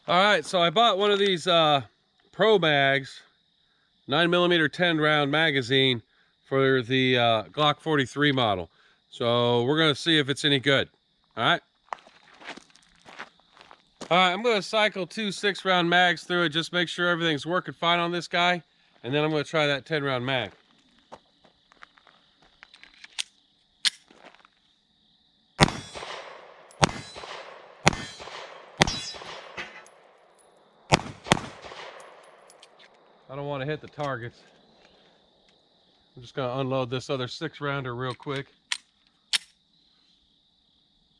All right, so I bought one of these Promags, 9mm 10-round magazine for the Glock 43 model. So we're gonna see if it's any good. All right. All right, I'm gonna cycle 2 6-round mags through it, just make sure everything's working fine on this guy, and then I'm gonna try that 10-round mag. I don't want to hit the targets. I'm just gonna unload this other 6-rounder real quick.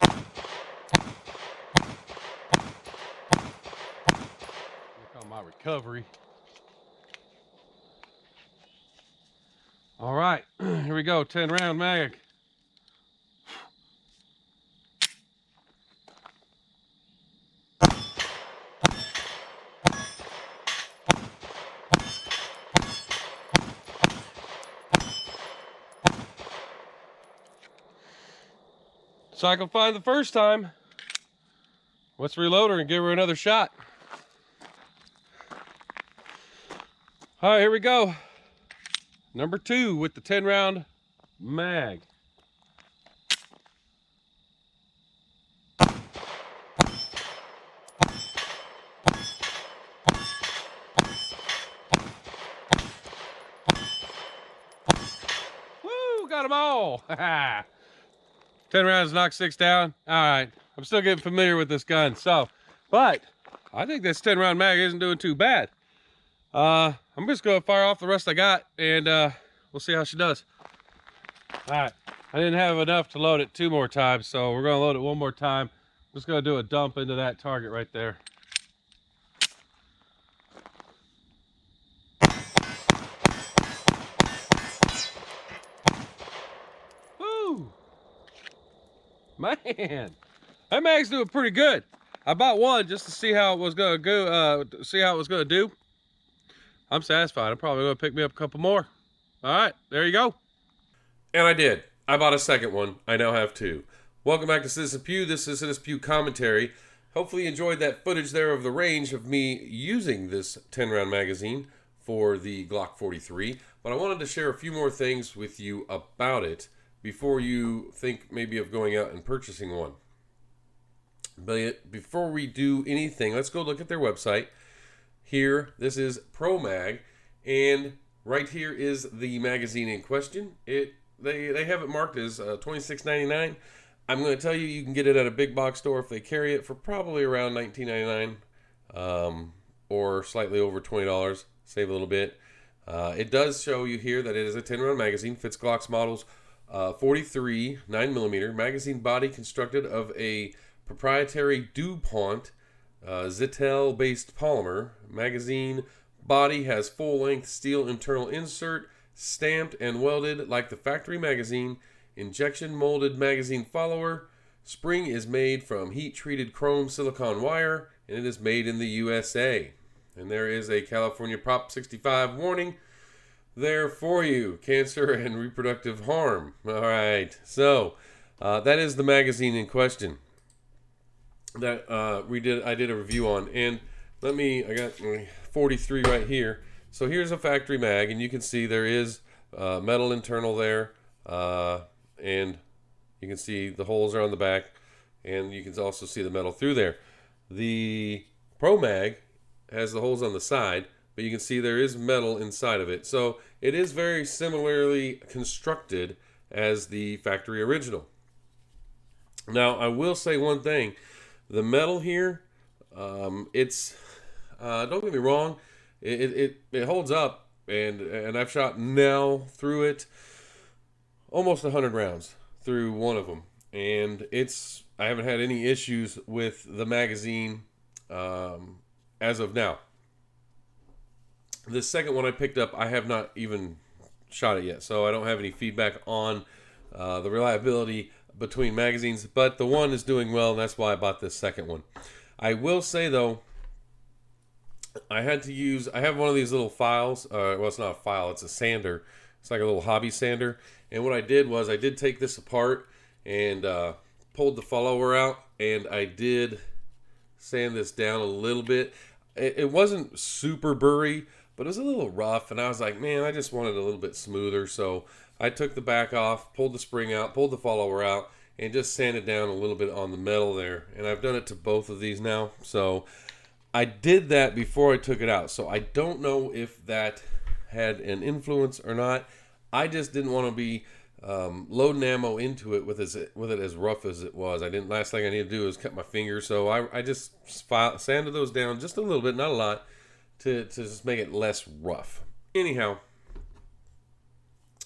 Look on my recovery. All right, here we go, 10-round mag. Cycle fine the first time. Let's reload her and give her another shot. All right, here we go. Number 2 with the 10-round mag. Woo, got them all. 10 rounds, knocked 6 down. All right, I'm still getting familiar with this gun. But I think this 10-round mag isn't doing too bad. I'm just gonna fire off the rest I got, and we'll see how she does. All right, I didn't have enough to load it 2 more times, so we're gonna load it 1 more time. I'm just gonna do a dump into that target right there. Woo! Man, that mag's doing pretty good. I bought one just to see how it was gonna go, see how it was gonna do. I'm satisfied. I'm probably gonna pick me up a couple more. All right, there you go. And I did. I bought a second one. I now have 2. Welcome back to Citizen Pew. This is Citizen Pew commentary. Hopefully you enjoyed that footage there of the range of me using this 10-round magazine for the Glock 43. But I wanted to share a few more things with you about it before you think maybe of going out and purchasing one. But before we do anything, let's go look at their website. Here, this is Promag, and right here is the magazine in question. They have it marked as $26.99. I'm going to tell you, you can get it at a big box store if they carry it for probably around $19.99 or slightly over $20. Save a little bit. It does show you here that it is a 10-round magazine, fits Glocks models 43 9mm magazine body constructed of a proprietary DuPont Zytel based polymer. Magazine body has full-length steel internal insert, stamped and welded like the factory magazine. Injection molded magazine follower. Spring is made from heat-treated chrome silicon wire, and it is made in the USA. And there is a California Prop 65 warning there for you. Cancer and reproductive harm. All right, so that is the magazine in question that I did a review on. And I got my 43 right here. So here's a factory mag, and you can see there is metal internal there, and you can see the holes are on the back, and you can also see the metal through there. The Pro Mag has the holes on the side, but you can see there is metal inside of it. So it is very similarly constructed as the factory original. Now, I will say one thing. The metal here, don't get me wrong, it holds up, and I've shot now through it almost 100 rounds through one of them, and I haven't had any issues with the magazine as of now. The second one I picked up, I have not even shot it yet, so I don't have any feedback on the reliability between magazines, but the one is doing well, and that's why I bought this second one. I will say though, I have one of these little files. Well, it's not a file, it's a sander. It's like a little hobby sander. And what I did was I did take this apart and pulled the follower out, and I did sand this down a little bit. It wasn't super burry, but it was a little rough, and I was like, man, I just wanted a little bit smoother. So I took the back off, pulled the spring out, pulled the follower out, and just sanded down a little bit on the metal there. And I've done it to both of these now. So I did that before I took it out. So I don't know if that had an influence or not. I just didn't want to be loading ammo into it with it as rough as it was. I didn't. Last thing I need to do is cut my fingers. So I just sanded those down just a little bit, not a lot, to just make it less rough. Anyhow,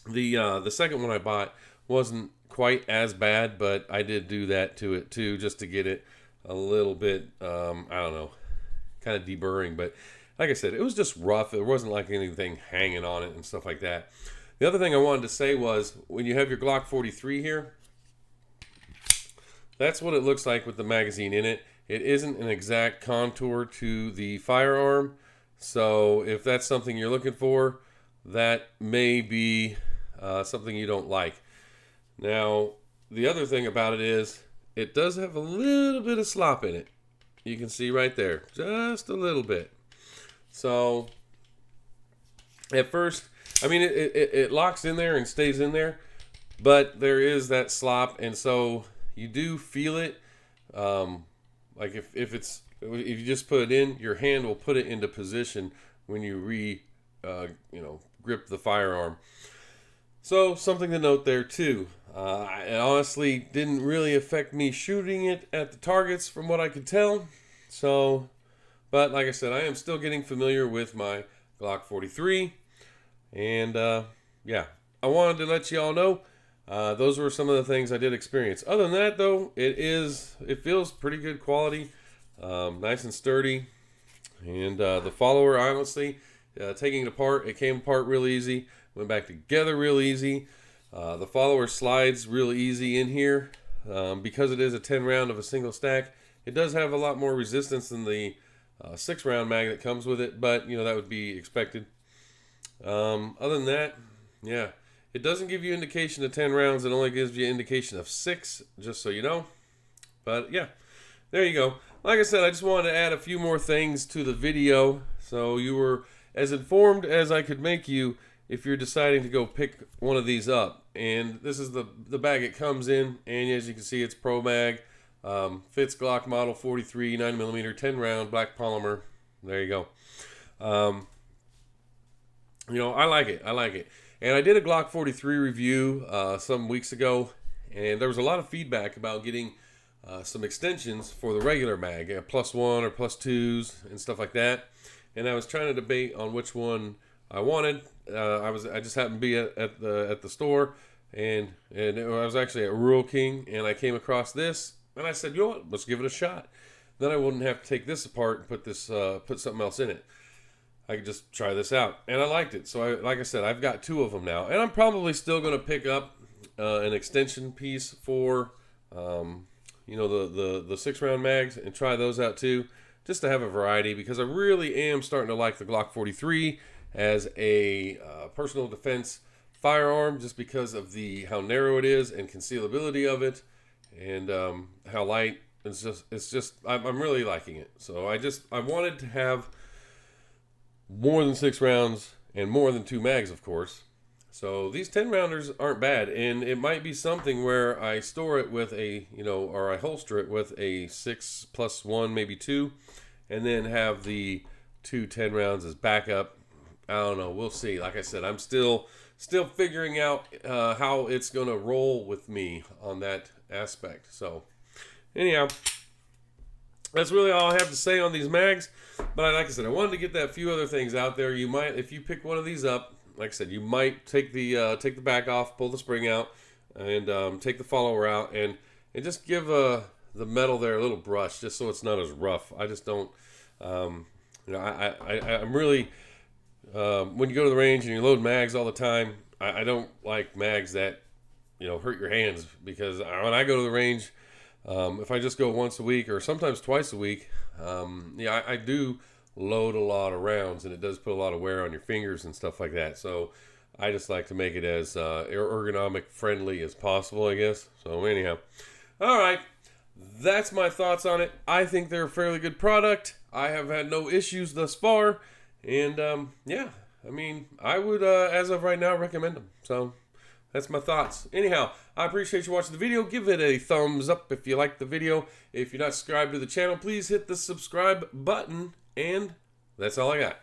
the second one I bought wasn't quite as bad, but I did do that to it too, just to get it a little bit, I don't know, kind of deburring. But like I said, it was just rough. It wasn't like anything hanging on it and stuff like that. The other thing I wanted to say was, when you have your Glock 43 here, that's what it looks like with the magazine in it. It isn't an exact contour to the firearm. So if that's something you're looking for, that may be something you don't like. Now, the other thing about it is, it does have a little bit of slop in it. You can see right there, just a little bit. So, at first, I mean, it locks in there and stays in there, but there is that slop, and so you do feel it. Like if you just put it in, your hand will put it into position when you grip the firearm. So something to note there too. It honestly didn't really affect me shooting it at the targets from what I could tell. So, but like I said, I am still getting familiar with my Glock 43. And yeah, I wanted to let you all know those were some of the things I did experience. Other than that though, it feels pretty good quality, nice and sturdy. And the follower, honestly, taking it apart, it came apart real easy. Went back together real easy. The follower slides real easy in here. Because it is a 10 round of a single stack, it does have a lot more resistance than the 6 round mag that comes with it, but that would be expected. Other than that, yeah, it doesn't give you indication of 10 rounds. It only gives you indication of 6, just so you know. But yeah, there you go. Like I said, I just wanted to add a few more things to the video, so you were as informed as I could make you if you're deciding to go pick one of these up. And this is the bag it comes in, and as you can see, it's Promag, fits Glock model 43, 9mm, 10 round, black polymer. There you go. I like it. And I did a Glock 43 review some weeks ago, and there was a lot of feedback about getting some extensions for the regular mag, +1 or +2s and stuff like that. And I was trying to debate on which one I wanted. I just happened to be at the store, and I was actually at Rural King, and I came across this, and I said, you know what, let's give it a shot. Then I wouldn't have to take this apart and put something else in it. I could just try this out, and I liked it. So like I said, I've got 2 of them now, and I'm probably still going to pick up an extension piece for the 6 round mags and try those out too, just to have a variety, because I really am starting to like the Glock 43 as a personal defense firearm, just because of how narrow it is and concealability of it, and how light. It's just I'm really liking it. So I wanted to have more than 6 rounds and more than 2 mags, of course. So these 10 rounders aren't bad, and it might be something where I store it with or I holster it with a 6 + 1, maybe 2, and then have the 2 10 rounds as backup. I don't know. We'll see. Like I said, I'm still figuring out how it's going to roll with me on that aspect. So anyhow, that's really all I have to say on these mags. But like I said, I wanted to get that few other things out there. You might, if you pick one of these up, like I said, you might take the back off, pull the spring out, and take the follower out, and just give the metal there a little brush, just so it's not as rough. I just don't, I'm really, when you go to the range and you load mags all the time, I don't like mags that hurt your hands, because when I go to the range, if I just go once a week or sometimes twice a week, I do load a lot of rounds, and it does put a lot of wear on your fingers and stuff like that. So I just like to make it as ergonomic friendly as possible, I guess. So anyhow, all right. That's my thoughts on it. I think they're a fairly good product. I have had no issues thus far. And yeah, I mean, I would, as of right now, recommend them. So that's my thoughts. Anyhow, I appreciate you watching the video. Give it a thumbs up if you liked the video. If you're not subscribed to the channel, please hit the subscribe button. And that's all I got.